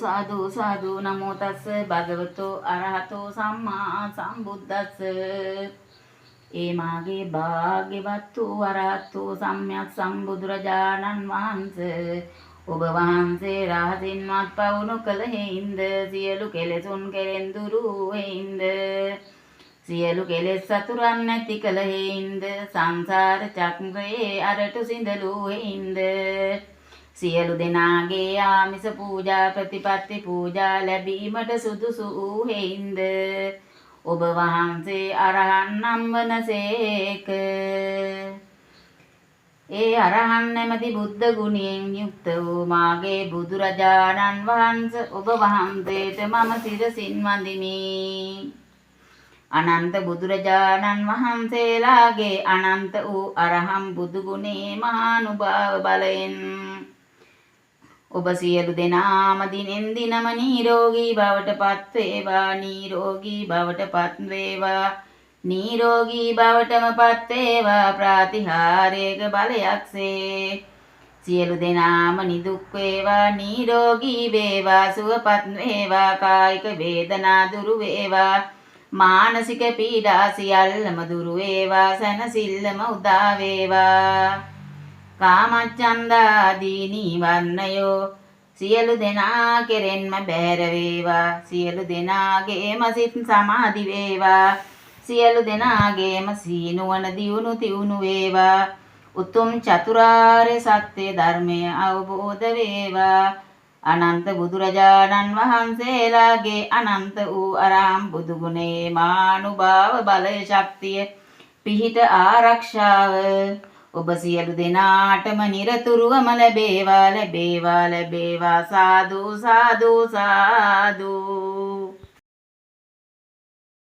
සාදු සාදු නමෝ තස්ස භගවතෝ අරහතෝ සම්මා සම්බුද්දස්ස. ඒ මාගේ භාග්‍යවත් වූ අරහත් වූ සම්්‍යක් සම්බුදුරජාණන් වහන්සේ ඔබ වහන්සේ රහසින්වත් පවුණු කළ හේින්ද සියලු කෙලෙසුන් කෙරෙන් දුරු හේින්ද සියලු කෙලෙස් සතුරන් නැති කළ හේින්ද සංසාර චක්‍රයේ අරටු සිඳලු හේින්ද සියලු දෙනාගේ ආමිස පූජා ප්‍රතිපත්ති පූජා ලැබීමට සුදුසු වූ හේින්ද ඔබ වහන්සේ අරහන් නම් වනසේක. ඒ අරහන් නැමැති බුද්ධ ගුණයෙන් යුක්ත වූ මාගේ බුදුරජාණන් වහන්සේ ඔබ වහන්සේට මම සිරසින් වඳිමි. අනන්ත බුදුරජාණන් වහන්සේලාගේ අනන්ත වූ අරහම් බුදු ගුණේ මහානුභාව බලයෙන් ඔබ සියලු දෙනාම දිනෙන් දිනම නිරෝගී බවට පත් වේවා, නිරෝගී බවට පත් වේවා, නිරෝගී බවටම පත් වේවා. ප්‍රාතිහාර්යක බලයක්සේ සියලු දෙනාම නිදුක් වේවා, නිරෝගී වේවා, සුවපත් වේවා. කායික වේදනා දුරු වේවා, මානසික පීඩා සියල්ලම දුරු වේවා, සැනසෙල්ලම උදා වේවා. කාමච්ඡන්දාදී නිවන්නයෝ සියලු දෙනා කෙරෙන්ම බැහැර වේවා, සියලු දෙනාගේම සිත් සමාධි වේවා, සියලු දෙනාගේම සීනුවන දියුණු තියුණු වේවා. උතුම් චතුරාර්ය සත්‍ය ධර්මය අවබෝධ වේවා. අනන්ත බුදුරජාණන් වහන්සේලාගේ අනන්ත වූ අරහම් බුදු ගුණේ මානුභාව බලය ශක්තිය පිහිට ආරක්ෂාව ඔබ සියලු දෙනාටම නිරතුරුවම ලැබේවා, ලැබේවා, ලැබේවා. සාදු සාදු සාදු.